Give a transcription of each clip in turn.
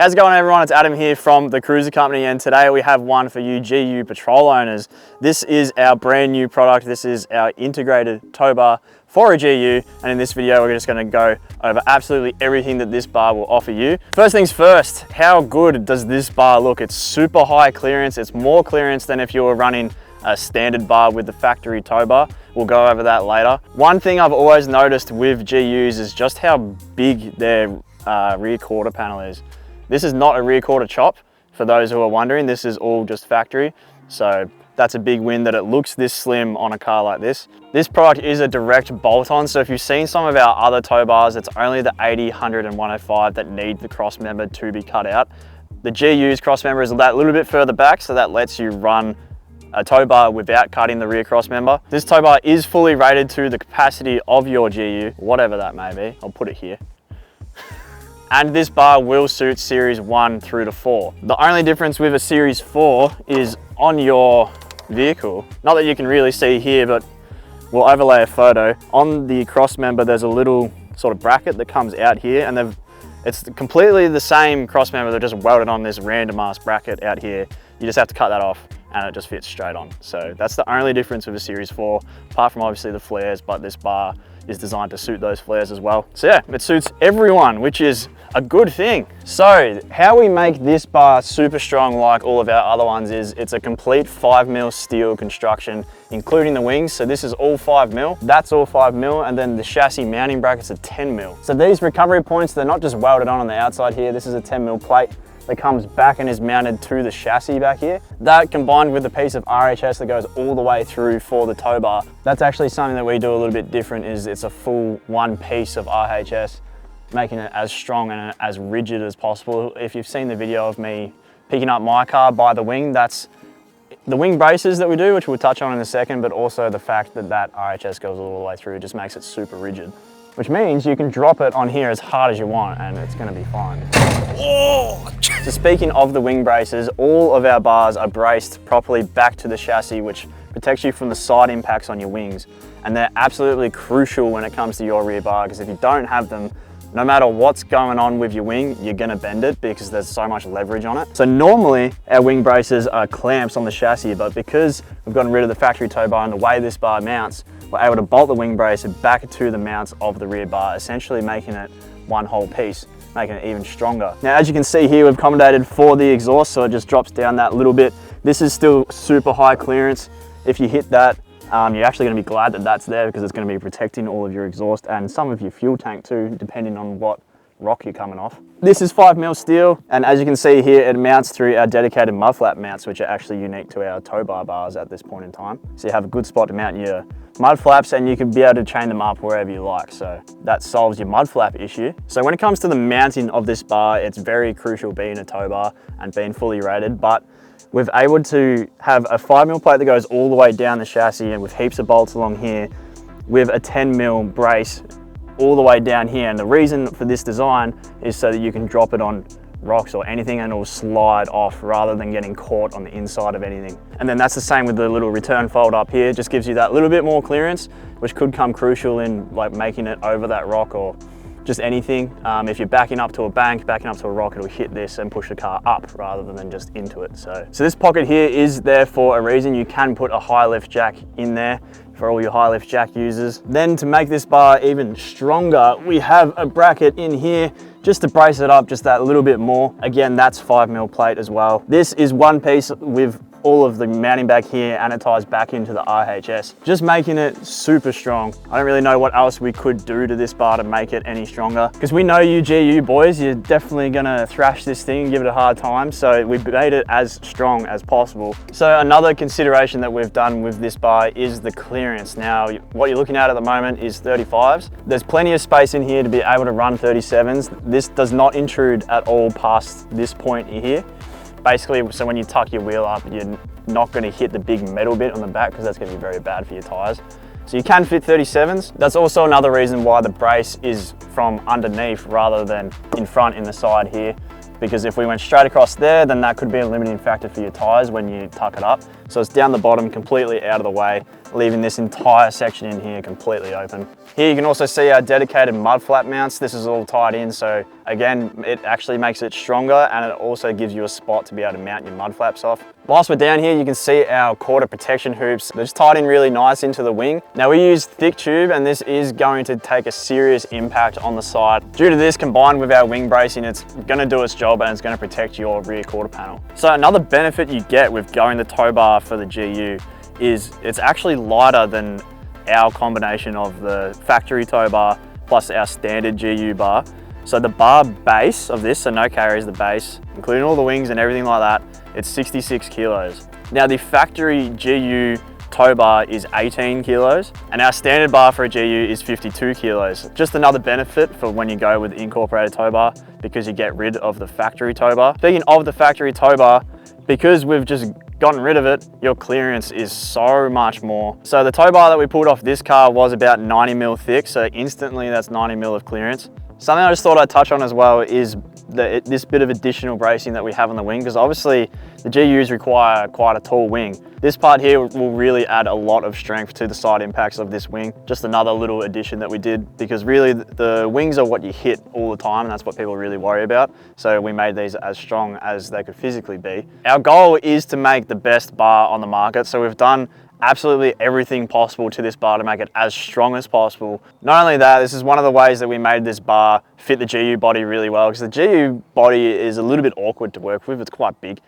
How's it going, everyone? It's Adam here from the Cruiser Company, and today we have one for you GU Patrol owners. This is our brand new product. This is our integrated tow bar for a GU, and in this video we're just going to go over absolutely everything that this bar will offer you. First things first, how good does this bar look? It's super high clearance. It's more clearance than if you were running a standard bar with the factory tow bar. We'll go over that later. One thing I've always noticed with GUs is just how big their rear quarter panel is. This is not a rear quarter chop, for those who are wondering. This is all just factory. So that's a big win that it looks this slim on a car like this. This product is a direct bolt-on. So if you've seen some of our other tow bars, it's only the 80, 100 and 105 that need the cross member to be cut out. The GU's cross member is that little bit further back, so that lets you run a tow bar without cutting the rear cross member. This tow bar is fully rated to the capacity of your GU, whatever that may be. I'll put it here. And this bar will suit Series 1 through to 4. The only difference with a Series 4 is on your vehicle. Not that you can really see here, but we'll overlay a photo. On the cross member, there's a little sort of bracket that comes out here, and it's completely the same cross member. They're just welded on this random ass bracket out here. You just have to cut that off and it just fits straight on. So that's the only difference with a Series 4, apart from obviously the flares, but this bar is designed to suit those flares as well. So yeah, it suits everyone, which is a good thing. So how we make this bar super strong like all of our other ones is it's a complete 5mm steel construction, including the wings. So this is all 5mm, that's all 5mm, and then the chassis mounting brackets are 10mm. So these recovery points, they're not just welded on the outside here. This is a 10mm plate that comes back and is mounted to the chassis back here. That combined with the piece of RHS that goes all the way through for the tow bar. That's actually something that we do a little bit different, is it's a full one piece of RHS, making it as strong and as rigid as possible. If you've seen the video of me picking up my car by the wing, that's the wing braces that we do, which we'll touch on in a second, but also the fact that that RHS goes all the way through just makes it super rigid, which means you can drop it on here as hard as you want and it's gonna be fine. Oh! So speaking of the wing braces, all of our bars are braced properly back to the chassis, which protects you from the side impacts on your wings. And they're absolutely crucial when it comes to your rear bar, because if you don't have them, no matter what's going on with your wing, you're gonna bend it because there's so much leverage on it. So normally our wing braces are clamps on the chassis, but because we've gotten rid of the factory tow bar and the way this bar mounts, we're able to bolt the wing brace back to the mounts of the rear bar, essentially making it one whole piece, making it even stronger. Now, as you can see here, we've accommodated for the exhaust, so it just drops down that little bit. This is still super high clearance. If you hit that, you're actually going to be glad that that's there, because it's going to be protecting all of your exhaust and some of your fuel tank too, depending on what rock you're coming off. This is 5mm steel, and as you can see here, it mounts through our dedicated mud flap mounts, which are actually unique to our tow bar bars at this point in time. So you have a good spot to mount your mud flaps, and you can be able to chain them up wherever you like. So that solves your mud flap issue. So when it comes to the mounting of this bar, it's very crucial being a tow bar and being fully rated, but we've able to have a 5mm plate that goes all the way down the chassis, and with heaps of bolts along here, with a 10mm brace all the way down here. And the reason for this design is so that you can drop it on rocks or anything and it'll slide off rather than getting caught on the inside of anything. And then that's the same with the little return fold up here. It just gives you that little bit more clearance, which could come crucial in like making it over that rock or just anything. If you're backing up to a bank, backing up to a rock, it'll hit this and push the car up rather than just into it. So this pocket here is there for a reason. You can put a high lift jack in there for all your high lift jack users. Then to make this bar even stronger, we have a bracket in here just to brace it up just that little bit more. Again, that's 5mm plate as well. This is one piece with all of the mounting back here, and it ties back into the RHS, just making it super strong. I don't really know what else we could do to this bar to make it any stronger, because we know you GU boys, you're definitely gonna thrash this thing and give it a hard time, so we made it as strong as possible. So another consideration that we've done with this bar is the clearance. Now, what you're looking at the moment is 35s. There's plenty of space in here to be able to run 37s. This does not intrude at all past this point here. Basically, so when you tuck your wheel up, you're not going to hit the big metal bit on the back, because that's going to be very bad for your tyres. So you can fit 37s. That's also another reason why the brace is from underneath rather than in front in the side here, because if we went straight across there, then that could be a limiting factor for your tyres when you tuck it up. So it's down the bottom, completely out of the way, leaving this entire section in here completely open. Here you can also see our dedicated mud flap mounts. This is all tied in, so again, it actually makes it stronger, and it also gives you a spot to be able to mount your mud flaps off. Whilst we're down here, you can see our quarter protection hoops. They're just tied in really nice into the wing. Now we use thick tube, and this is going to take a serious impact on the side. Due to this, combined with our wing bracing, it's gonna do its job and it's gonna protect your rear quarter panel. So another benefit you get with going the tow bar for the GU is it's actually lighter than our combination of the factory tow bar plus our standard GU bar. So the bar base of this, so no carries, the base, including all the wings and everything like that, it's 66 kilos. Now the factory GU tow bar is 18 kilos and our standard bar for a GU is 52 kilos. Just another benefit for when you go with the incorporated tow bar, because you get rid of the factory tow bar. Speaking of the factory tow bar, because we've just gotten rid of it, your clearance is so much more. So the tow bar that we pulled off this car was about 90 mil thick, so instantly that's 90 mil of clearance. Something I just thought I'd touch on as well is this bit of additional bracing that we have on the wing, because obviously the GUs require quite a tall wing. This part here will really add a lot of strength to the side impacts of this wing. Just another little addition that we did, because really the wings are what you hit all the time, and that's what people really worry about. So we made these as strong as they could physically be. Our goal is to make the best bar on the market, so we've done absolutely everything possible to this bar to make it as strong as possible. Not only that, this is one of the ways that we made this bar fit the GU body really well, because the GU body is a little bit awkward to work with. It's quite big.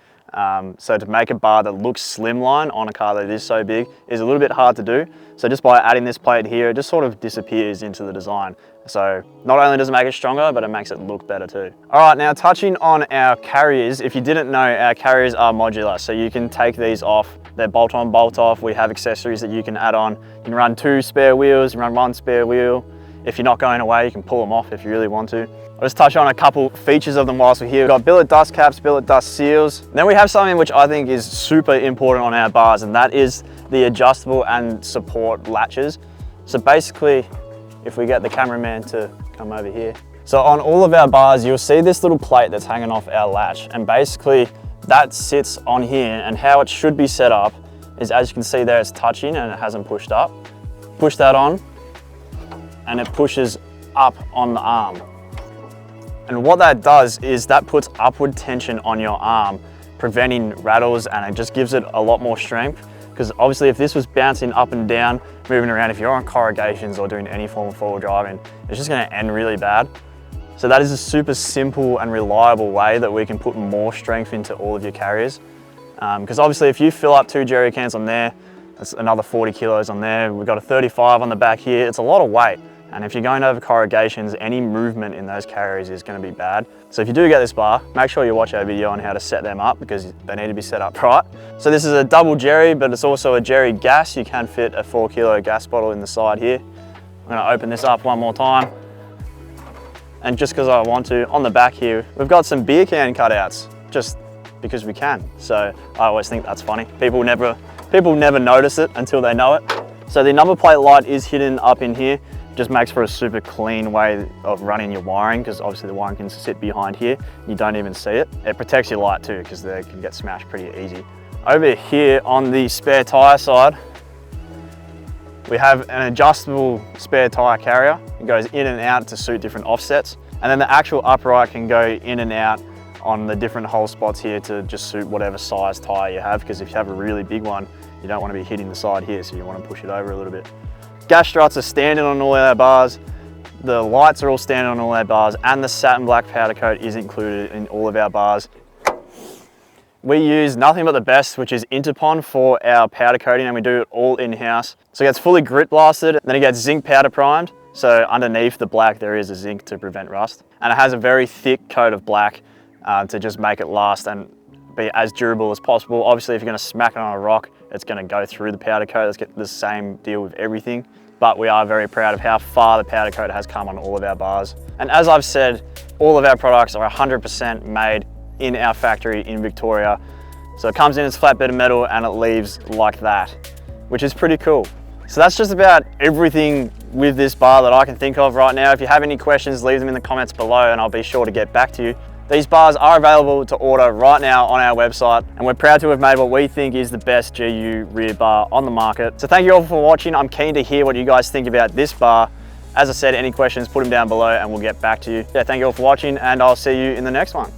So to make a bar that looks slimline on a car that is so big is a little bit hard to do. So just by adding this plate here, it just sort of disappears into the design. So not only does it make it stronger, but it makes it look better too. All right, now touching on our carriers, if you didn't know, our carriers are modular. So you can take these off. They're bolt on, bolt off. We have accessories that you can add on. You can run 2 spare wheels, you can run 1 spare wheel. If you're not going away, you can pull them off if you really want to. I'll just touch on a couple features of them whilst we're here. We've got billet dust caps, billet dust seals. Then we have something which I think is super important on our bars, and that is the adjustable and support latches. So basically, if we get the cameraman to come over here. So on all of our bars, you'll see this little plate that's hanging off our latch, and basically that sits on here, and how it should be set up is, as you can see there, it's touching and it hasn't pushed up. Push that on and it pushes up on the arm. And what that does is that puts upward tension on your arm, preventing rattles, and it just gives it a lot more strength. Because obviously if this was bouncing up and down, moving around, if you're on corrugations or doing any form of four-wheel driving, it's just gonna end really bad. So that is a super simple and reliable way that we can put more strength into all of your carriers. Because obviously if you fill up 2 jerry cans on there, that's another 40 kilos on there. We've got a 35 on the back here. It's a lot of weight. And if you're going over corrugations, any movement in those carriers is going to be bad. So if you do get this bar, make sure you watch our video on how to set them up, because they need to be set up right. So this is a double jerry, but it's also a jerry gas. You can fit a 4 kilo gas bottle in the side here. I'm going to open this up one more time. And just because I want to, on the back here, we've got some beer can cutouts, just because we can. So I always think that's funny. People never notice it until they know it. So the number plate light is hidden up in here. Just makes for a super clean way of running your wiring, because obviously the wiring can sit behind here. You don't even see it. It protects your light too, because they can get smashed pretty easy. Over here on the spare tire side, we have an adjustable spare tire carrier. It goes in and out to suit different offsets. And then the actual upright can go in and out on the different hole spots here to just suit whatever size tire you have, because if you have a really big one, you don't want to be hitting the side here, so you want to push it over a little bit. Gas struts are standard on all our bars. The lights are all standard on all our bars, and the satin black powder coat is included in all of our bars. We use nothing but the best, which is Interpon, for our powder coating, and we do it all in-house. So it gets fully grit blasted, then it gets zinc powder primed. So underneath the black, there is a zinc to prevent rust. And it has a very thick coat of black to just make it last and be as durable as possible. Obviously, if you're gonna smack it on a rock, it's gonna go through the powder coat. Let's get the same deal with everything. But we are very proud of how far the powder coat has come on all of our bars. And as I've said, all of our products are 100% made in our factory in Victoria. So it comes in as flat bed of metal and it leaves like that, which is pretty cool. So that's just about everything with this bar that I can think of right now. If you have any questions, leave them in the comments below and I'll be sure to get back to you. These bars are available to order right now on our website, and we're proud to have made what we think is the best GU rear bar on the market. So thank you all for watching. I'm keen to hear what you guys think about this bar. As I said, any questions, put them down below and we'll get back to you. Yeah, thank you all for watching, and I'll see you in the next one.